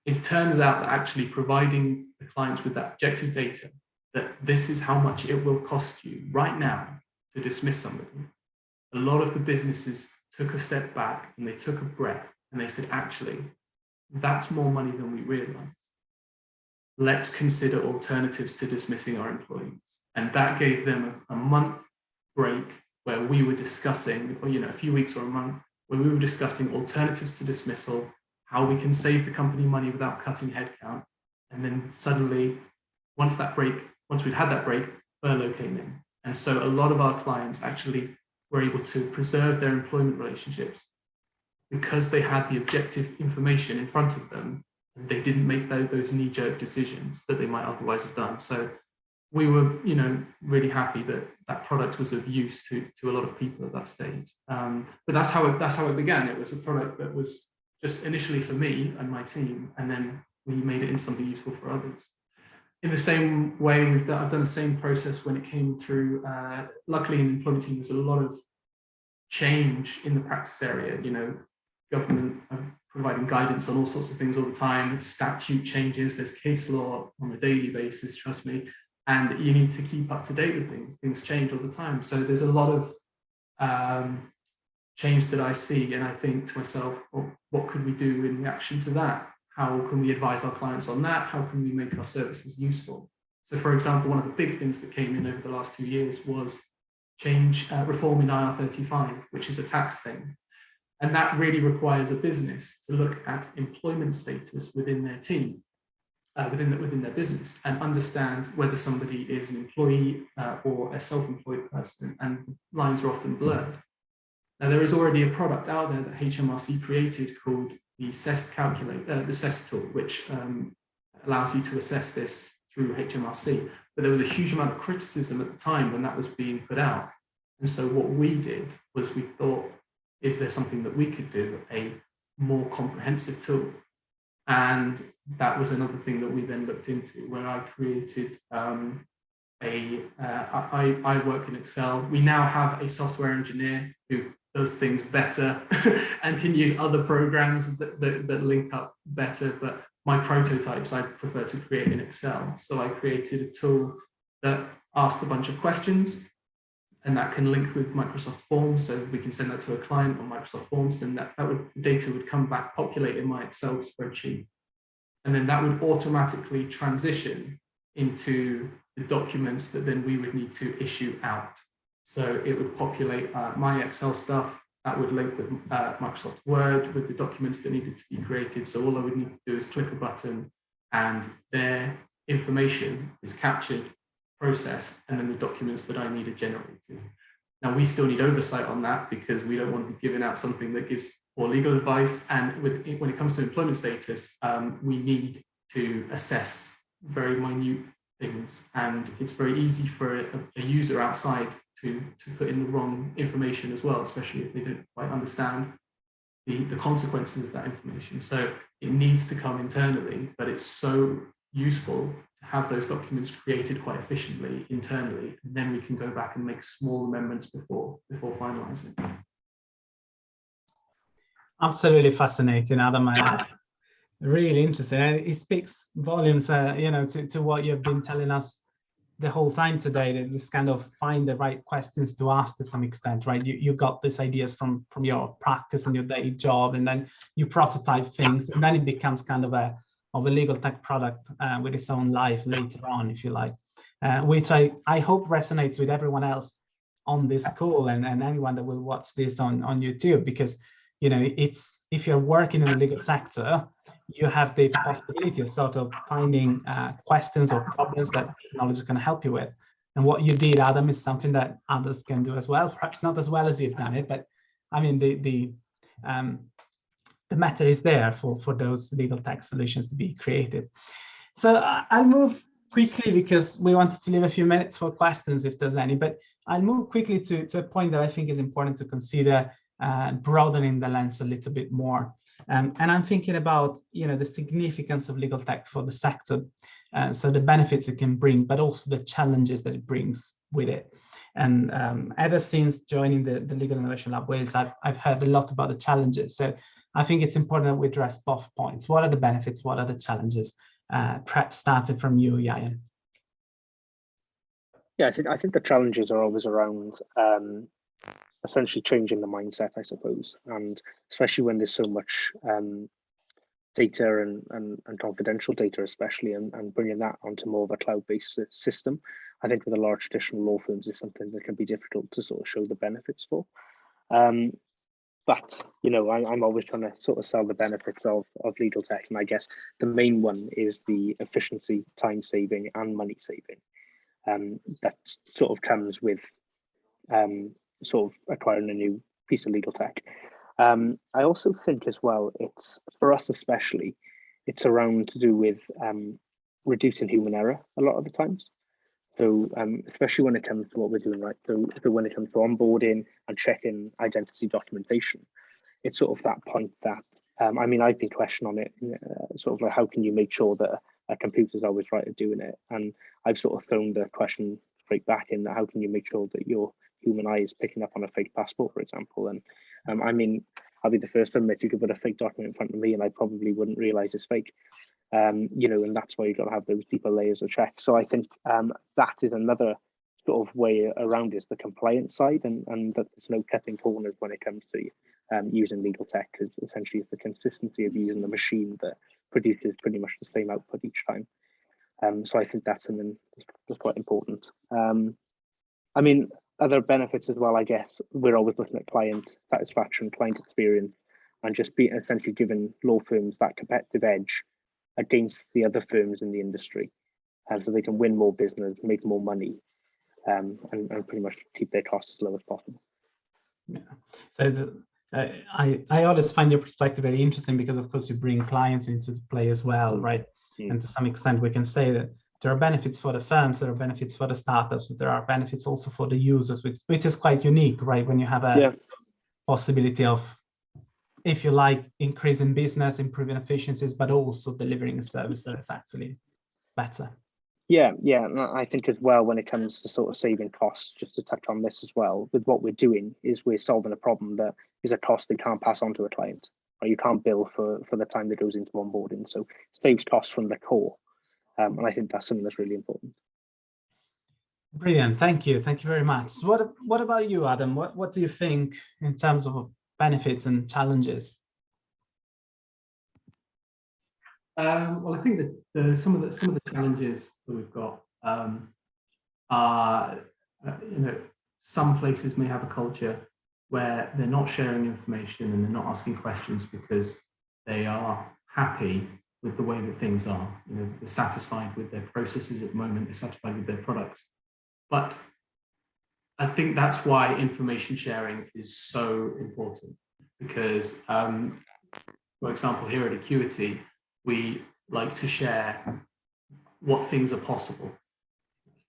Speaker 3: it turns out that actually providing the clients with that objective data, that this is how much it will cost you right now to dismiss somebody, a lot of the businesses took a step back and they took a breath and they said, actually, that's more money than we realized. let's consider alternatives to dismissing our employees. And that gave them a month break where we were discussing, or a few weeks or a month, where we were discussing alternatives to dismissal, how we can save the company money without cutting headcount. And then suddenly, once we'd had that break, furlough came in. And so a lot of our clients actually were able to preserve their employment relationships because they had the objective information in front of them, and they didn't make those knee-jerk decisions that they might otherwise have done. So we were, really happy that that product was of use to a lot of people at that stage. But that's how it began. It was a product that was just initially for me and my team, and then we made it into something useful for others. In the same way, I've done the same process when it came through. Luckily, in the employment team, there's a lot of change in the practice area. Government providing guidance on all sorts of things all the time. Statute changes. There's case law on a daily basis. Trust me. And you need to keep up to date with things. Things change all the time. So there's a lot of change that I see, and I think to myself, well, what could we do in reaction to that? How can we advise our clients on that? How can we make our services useful? So, for example, one of the big things that came in over the last 2 years was reform in IR35, which is a tax thing. And that really requires a business to look at employment status within their team, within their business, and understand whether somebody is an employee or a self-employed person, and lines are often blurred. Now, there is already a product out there that HMRC created called the CEST calculator, the CEST tool, which allows you to assess this through HMRC. But there was a huge amount of criticism at the time when that was being put out. And so what we did was we thought, is there something that we could do, a more comprehensive tool? And that was another thing that we then looked into, where I created I work in Excel. We now have a software engineer who does things better and can use other programs that link up better. But my prototypes, I prefer to create in Excel. So I created a tool that asked a bunch of questions, and that can link with Microsoft Forms. So we can send that to a client on Microsoft Forms, then data would come back, populate in my Excel spreadsheet. And then that would automatically transition into the documents that then we would need to issue out. So it would populate my Excel stuff, that would link with Microsoft Word with the documents that needed to be created. So all I would need to do is click a button and their information is captured, processed, and then the documents that I needed generated. Now, we still need oversight on that because we don't want to be giving out something that gives poor legal advice. And when it comes to employment status, we need to assess very minute things. And it's very easy for a user outside to put in the wrong information as well, especially if they don't quite understand the consequences of that information. So it needs to come internally, but it's so useful to have those documents created quite efficiently internally, and then we can go back and make small amendments before finalizing.
Speaker 1: Absolutely fascinating, Adam. Really interesting, and it speaks volumes, to what you've been telling us the whole time today. That this kind of find the right questions to ask to some extent, right? You got these ideas from your practice and your daily job, and then you prototype things, and then it becomes kind of a legal tech product with its own life later on, if you like, which I hope resonates with everyone else on this call and anyone that will watch this on YouTube, because it's, if you're working in the legal sector, you have the possibility of sort of finding questions or problems that technology can help you with. And what you did, Adam, is something that others can do as well, perhaps not as well as you've done it, but I mean the matter is there for those legal tech solutions to be created. So I'll move quickly because we wanted to leave a few minutes for questions if there's any, but I'll move quickly to a point that I think is important to consider, broadening the lens a little bit more. And I'm thinking about, the significance of legal tech for the sector, so the benefits it can bring, but also the challenges that it brings with it. And ever since joining the Legal Innovation Lab Wales, I've heard a lot about the challenges. So I think it's important that we address both points. What are the benefits? What are the challenges? Perhaps starting from you, Yayan.
Speaker 4: Yeah, I think the challenges are always around essentially changing the mindset, I suppose, and especially when there's so much data and confidential data especially, and bringing that onto more of a cloud-based system, I think with a lot of traditional law firms is something that can be difficult to sort of show the benefits for. But, you know, I'm always trying to sort of sell the benefits of LegalTech, and I guess the main one is the efficiency, time saving and money saving. That sort of comes with sort of acquiring a new piece of LegalTech. I also think as well, it's for us especially, it's around to do with reducing human error a lot of the times. So especially when it comes to what we're doing, right? So when it comes to onboarding and checking identity documentation, it's sort of that point that, I mean, I've been questioned on it, sort of like, how can you make sure that a computer's always right at doing it? And I've sort of thrown the question straight back in that, how can you make sure that your human eye is picking up on a fake passport, for example? And I mean, I'll be the first to admit you could put a fake document in front of me and I probably wouldn't realize it's fake. You know, and that's why you've got to have those deeper layers of check. So I think that is another sort of way around is the compliance side, and that there's no cutting corners when it comes to using LegalTech, because essentially it's the consistency of using the machine that produces pretty much the same output each time. So I think that's something that's quite important. I mean, other benefits as well, I guess, we're always looking at client satisfaction, client experience, and just be essentially giving law firms that competitive edge against the other firms in the industry, and so they can win more business, make more money, and pretty much keep their costs as low as possible.
Speaker 1: Yeah. So I always find your perspective very interesting, because of course you bring clients into the play as well, right? And to some extent we can say that there are benefits for the firms, there are benefits for the startups, but there are benefits also for the users, which is quite unique, right? When you have a possibility of, if you like, increasing business, improving efficiencies, but also delivering a service that is actually better. Yeah,
Speaker 4: and I think as well, when it comes to sort of saving costs, just to touch on this as well, with what we're doing is we're solving a problem that is a cost they can't pass on to a client, or you can't bill for the time that goes into onboarding. So it saves costs from the core. And I think that's something that's really important.
Speaker 1: Brilliant, thank you very much. What about you, Adam? What do you think in terms of benefits and challenges?
Speaker 3: Well, I think that some of the challenges that we've got are, you know, some places may have a culture where they're not sharing information and they're not asking questions because they are happy with the way that things are. You know, they're satisfied with their processes at the moment, they're satisfied with their products. But I think that's why information sharing is so important, because, for example, here at Acuity, we like to share what things are possible.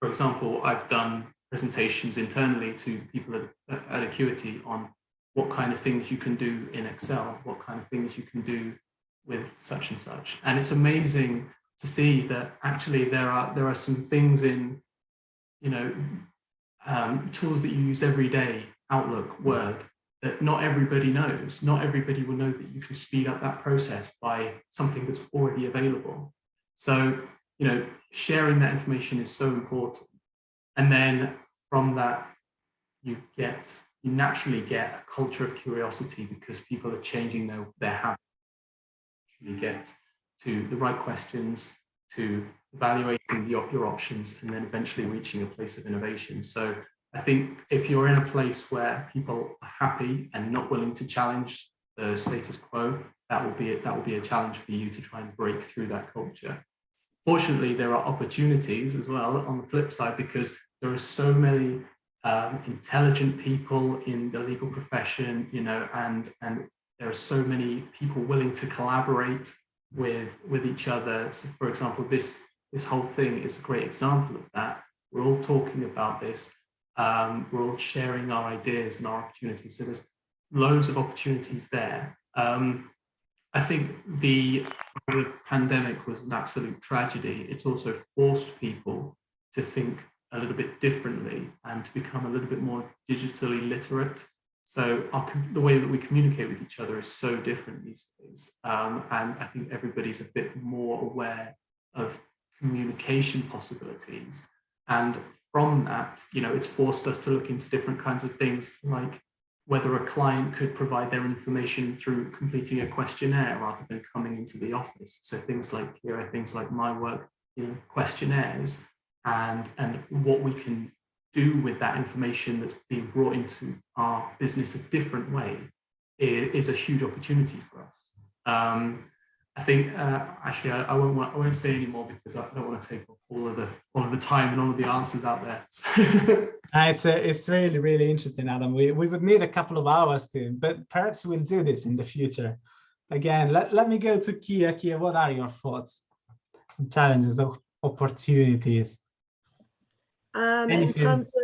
Speaker 3: For example, I've done presentations internally to people at Acuity on what kind of things you can do in Excel, what kind of things you can do with such and such. And it's amazing to see that actually there are some things in, you know, tools that you use every day, Outlook, Word, that not everybody knows. Not everybody will know that you can speed up that process by something that's already available. So, you know, sharing that information is so important. And then from that, you naturally get a culture of curiosity, because people are changing their habits. You get to the right questions, to evaluating your options, and then eventually reaching a place of innovation. So I think if you're in a place where people are happy and not willing to challenge the status quo, that will be a challenge for you to try and break through that culture. Fortunately, there are opportunities as well on the flip side, because there are so many intelligent people in the legal profession, you know, and there are so many people willing to collaborate with each other. So, for example, this whole thing is a great example of that. We're all talking about this. We're all sharing our ideas and our opportunities. So there's loads of opportunities there. I think the pandemic was an absolute tragedy. It's also forced people to think a little bit differently and to become a little bit more digitally literate. So the way that we communicate with each other is so different these days. And I think everybody's a bit more aware of communication possibilities. And from that, you know, it's forced us to look into different kinds of things like whether a client could provide their information through completing a questionnaire rather than coming into the office. So things like my work, questionnaires, and what we can do with that information that's being brought into our business a different way is a huge opportunity for us. I think actually I won't say any more because I don't want to take all of the time and all of the answers out there.
Speaker 1: It's really interesting, Adam. We would need a couple of hours to, but perhaps we'll do this in the future. Again, let me go to Kia. Kia, what are your thoughts on challenges or opportunities?
Speaker 2: In terms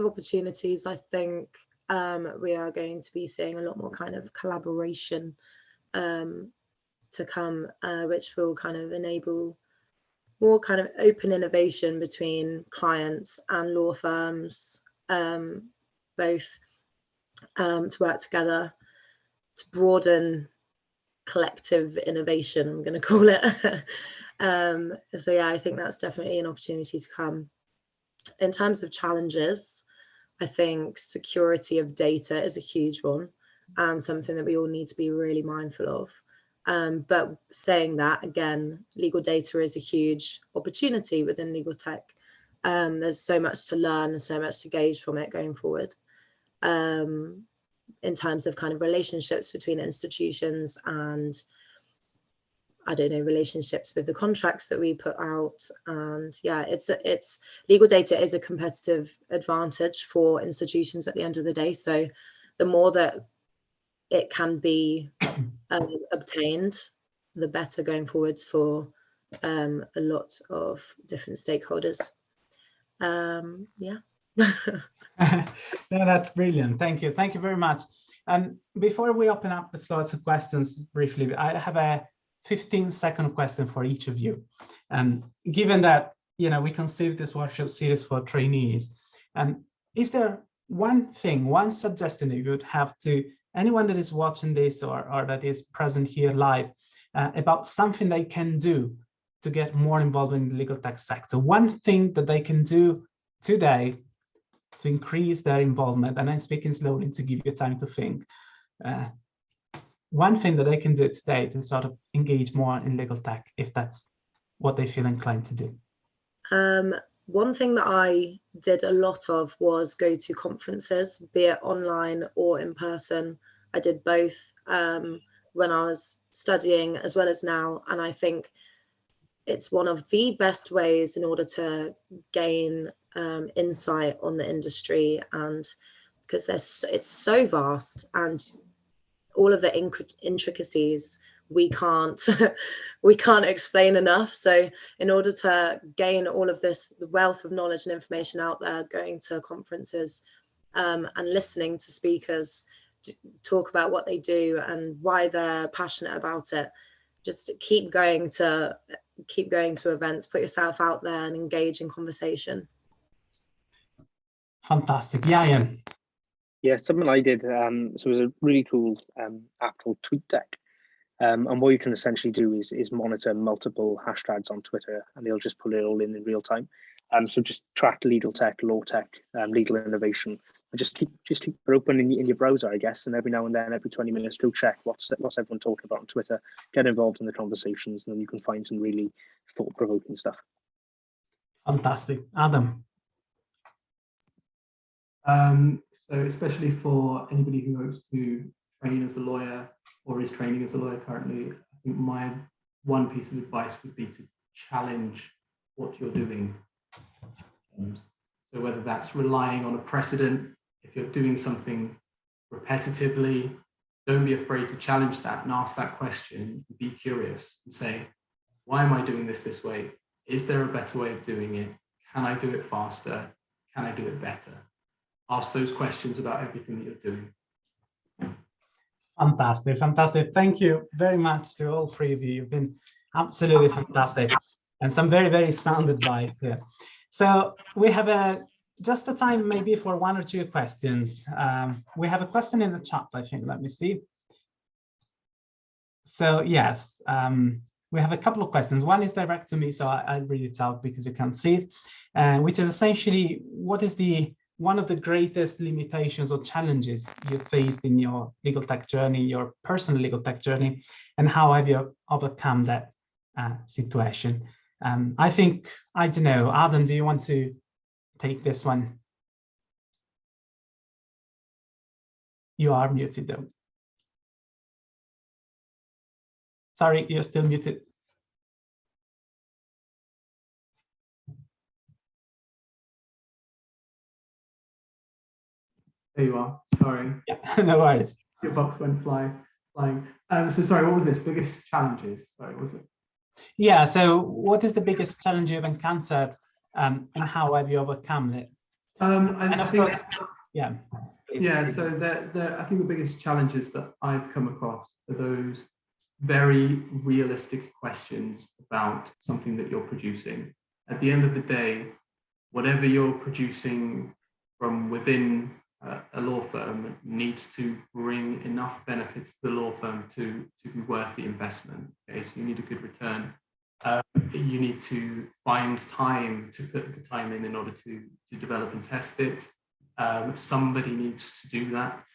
Speaker 2: of opportunities, I think we are going to be seeing a lot more kind of collaboration to come, which will kind of enable more kind of open innovation between clients and law firms, both to work together to broaden collective innovation, I'm going to call it. So yeah, I think that's definitely an opportunity to come. In terms of challenges, I think security of data is a huge one and something that we all need to be really mindful of. But saying that, again, legal data is a huge opportunity within legal tech. There's so much to learn and so much to gauge from it going forward. In terms of kind of relationships between institutions and, I don't know, relationships with the contracts that we put out. And yeah, it's legal data is a competitive advantage for institutions at the end of the day. So the more that it can be obtained, the better going forwards for a lot of different stakeholders. Yeah.
Speaker 1: No, that's brilliant. Thank you very much. Before we open up the floor to questions briefly, I have a 15-second question for each of you. Given that we conceived this workshop series for trainees, is there one suggestion that you would have to anyone that is watching this or that is present here live about something they can do to get more involved in the legal tech sector? One thing that they can do today to increase their involvement, and I'm speaking slowly to give you time to think. One thing that they can do today to sort of engage more in legal tech, if that's what they feel inclined to do.
Speaker 2: One thing that I did a lot of was go to conferences, be it online or in person. I did both when I was studying as well as now. And I think it's one of the best ways in order to gain insight on the industry, and because it's so vast and all of the intricacies we can't explain enough. So in order to gain all of this, the wealth of knowledge and information out there, going to conferences and listening to speakers talk about what they do and why they're passionate about it, just keep going to events, put yourself out there and engage in conversation.
Speaker 1: Fantastic. Yeah, Ian.
Speaker 4: Yeah, something I did, so it was a really cool app called TweetDeck. And what you can essentially do is monitor multiple hashtags on Twitter, and they'll just pull it all in real time. So just track legal tech, law tech, legal innovation, and just keep it open in your browser, I guess. And every now and then, every 20 minutes, go check what's everyone talking about on Twitter. Get involved in the conversations, and then you can find some really thought-provoking stuff.
Speaker 1: Fantastic, Adam.
Speaker 3: So especially for anybody who hopes to train as a lawyer or is training as a lawyer currently, I think my one piece of advice would be to challenge what you're doing. So whether that's relying on a precedent, if you're doing something repetitively, don't be afraid to challenge that and ask that question. Be curious and say, why am I doing this way? Is there a better way of doing it? Can I do it faster? Can I do it better? Ask those questions about everything that you're doing.
Speaker 1: Fantastic. Thank you very much to all three of you. You've been absolutely fantastic and some very, very sound advice here. So we have just a time maybe for one or two questions. We have a question in the chat, I think. Let me see. So yes, we have a couple of questions. One is direct to me, so I'll read it out because you can't see it, which is essentially, what is the one of the greatest limitations or challenges you faced in your legal tech journey, your personal legal tech journey, and how have you overcome that situation? I think, I don't know, Adam, do you want to take this one? You are muted though. Sorry, you're still muted.
Speaker 3: There you are. Sorry.
Speaker 1: Yeah, no worries.
Speaker 3: Your box went flying. So sorry, what was this? Biggest challenges? Sorry, was it?
Speaker 1: Yeah. So, what is the biggest challenge you've encountered, and how have you overcome it?
Speaker 3: I think,
Speaker 1: course, yeah. Please.
Speaker 3: Yeah. So I think the biggest challenges that I've come across are those very realistic questions about something that you're producing. At the end of the day, whatever you're producing from within a law firm needs to bring enough benefits to the law firm to be worth the investment. Okay, so you need a good return. You need to find time to put the time in order to develop and test it. Somebody needs to do that,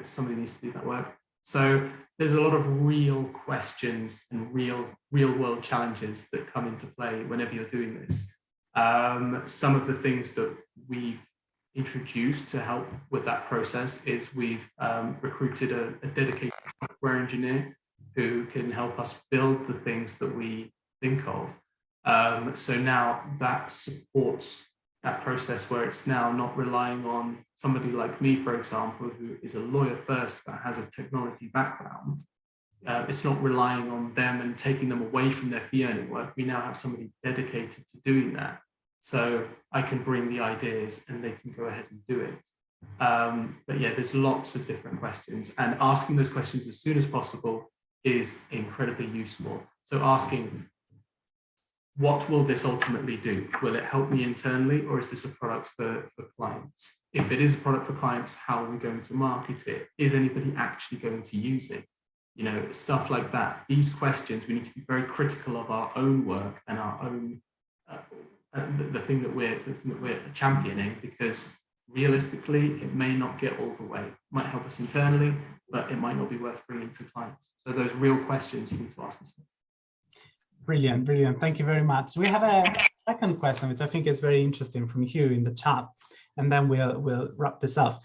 Speaker 3: somebody needs to do that work. So there's a lot of real questions and real world challenges that come into play whenever you're doing this. Some of the things that we've introduced to help with that process is we've recruited a dedicated software engineer who can help us build the things that we think of. So now that supports that process where it's now not relying on somebody like me, for example, who is a lawyer first but has a technology background. It's not relying on them and taking them away from their fee earning work. We now have somebody dedicated to doing that. So I can bring the ideas and they can go ahead and do it. But yeah, there's lots of different questions, and asking those questions as soon as possible is incredibly useful. So asking, what will this ultimately do? Will it help me internally, or is this a product for clients? If it is a product for clients, how are we going to market it? Is anybody actually going to use it? Stuff like that. These questions, we need to be very critical of our own work and our own the thing that we're championing, because realistically, it may not get all the way. It might help us internally, but it might not be worth bringing to clients. So those real questions you need to ask yourself.
Speaker 1: Brilliant. Thank you very much. We have a second question, which I think is very interesting from Hugh in the chat, and then we'll wrap this up.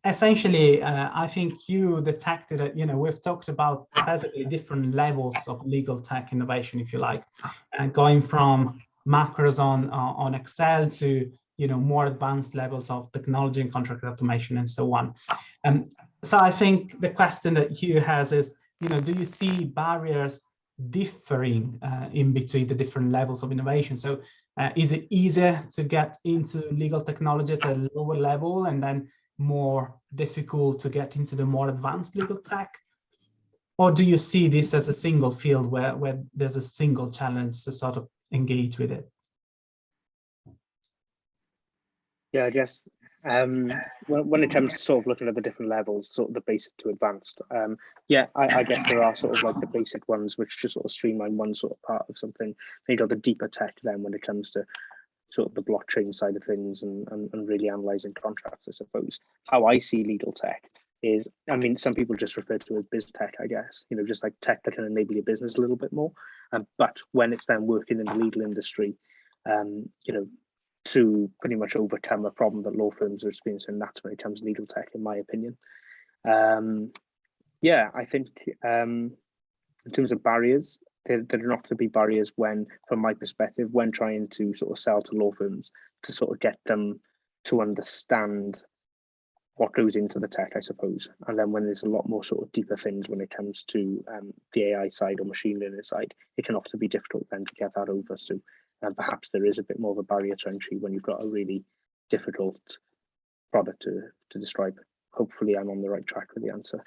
Speaker 1: Essentially, I think you detected that, we've talked about basically different levels of legal tech innovation, if you like, and going from macros on Excel to, more advanced levels of technology and contract automation and so on. So I think the question that Hugh has is, do you see barriers differing in between the different levels of innovation? So is it easier to get into legal technology at a lower level and then more difficult to get into the more advanced legal tech? Or do you see this as a single field where there's a single challenge to sort of engage with it?
Speaker 4: Yeah, I guess when it comes to sort of looking at the different levels, sort of the basic to advanced, I guess there are sort of like the basic ones which just sort of streamline one sort of part of something. Then you got the deeper tech then when it comes to sort of the blockchain side of things and really analyzing contracts, I suppose. How I see legal tech is, some people just refer to it as biz tech, I guess, just like tech that can enable your business a little bit more. But when it's then working in the legal industry, to pretty much overcome a problem that law firms are experiencing, that's when it comes to legal tech, in my opinion. I think in terms of barriers, there don't have to be barriers when, from my perspective, when trying to sort of sell to law firms to sort of get them to understand what goes into the tech, I suppose. And then when there's a lot more sort of deeper things when it comes to the AI side or machine learning side, it can often be difficult then to get that over. So perhaps there is a bit more of a barrier to entry when you've got a really difficult product to describe. Hopefully I'm on the right track with the answer.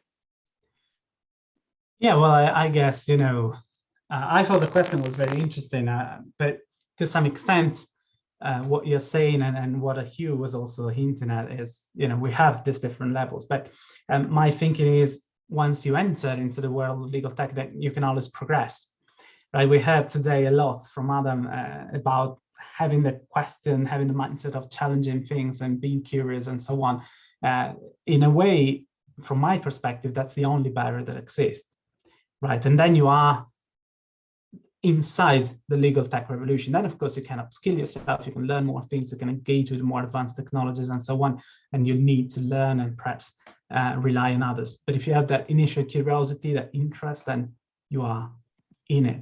Speaker 1: Yeah, well, I guess, I thought the question was very interesting, but to some extent, what you're saying and what Hugh was also hinting at is, we have these different levels, but my thinking is once you enter into the world of legal tech, that you can always progress, right? We heard today a lot from Adam about having the question, having the mindset of challenging things and being curious and so on. In a way, from my perspective, that's the only barrier that exists, right? And then you are inside the legal tech revolution. Then, of course, you can upskill yourself, you can learn more things, you can engage with more advanced technologies and so on, and you need to learn and perhaps rely on others. But if you have that initial curiosity, that interest, then you are in it.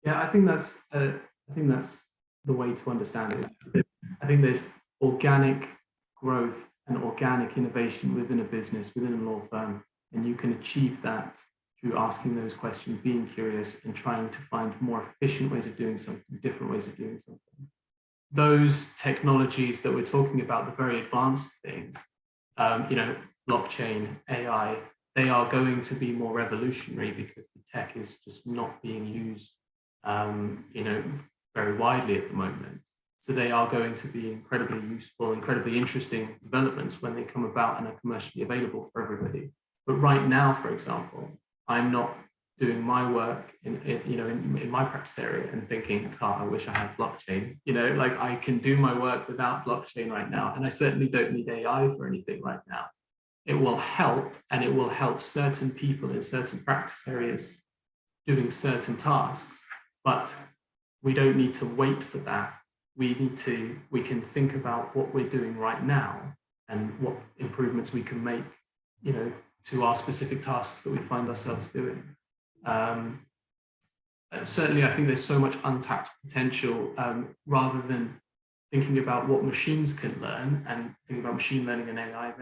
Speaker 3: Yeah, I think that's the way to understand it. I think there's organic growth and organic innovation within a business, within a law firm, and you can achieve that through asking those questions, being curious, and trying to find more efficient ways of doing something, different ways of doing something. Those technologies that we're talking about, the very advanced things, blockchain, AI, they are going to be more revolutionary because the tech is just not being used, very widely at the moment. So they are going to be incredibly useful, incredibly interesting developments when they come about and are commercially available for everybody. But right now, for example, I'm not doing my work in my practice area and thinking, I wish I had blockchain. Like I can do my work without blockchain right now, and I certainly don't need AI for anything right now. It will help, and it will help certain people in certain practice areas doing certain tasks, but we don't need to wait for that. We can think about what we're doing right now and what improvements we can make, to our specific tasks that we find ourselves doing. Certainly, I think there's so much untapped potential, rather than thinking about what machines can learn and thinking about machine learning and AI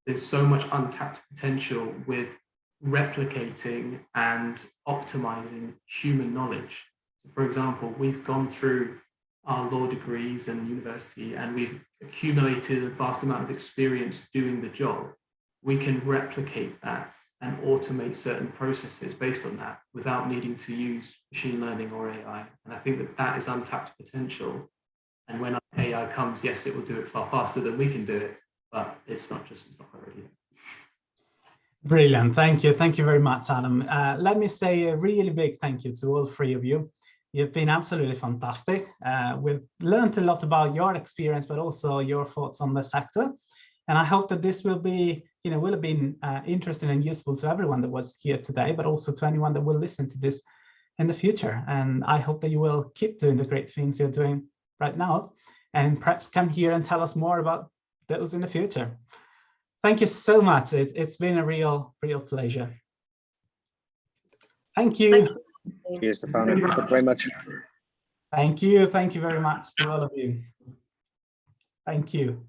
Speaker 3: there's so much untapped potential with replicating and optimizing human knowledge. So for example, we've gone through our law degrees and university, and we've accumulated a vast amount of experience doing the job. We can replicate that and automate certain processes based on that without needing to use machine learning or AI. And I think that is untapped potential. And when AI comes, yes, it will do it far faster than we can do it, but it's not quite ready yet.
Speaker 1: Brilliant. Thank you. Thank you very much, Adam. Let me say a really big thank you to all three of you. You've been absolutely fantastic. We've learned a lot about your experience, but also your thoughts on the sector. And I hope that this will be, will have been interesting and useful to everyone that was here today, but also to anyone that will listen to this in the future. And I hope that you will keep doing the great things you're doing right now, and perhaps come here and tell us more about those in the future. Thank you so much. It's been a real pleasure. Thank you.
Speaker 4: Cheers, Stefano. Thank you very much.
Speaker 1: Thank you. Thank you very much to all of you. Thank you.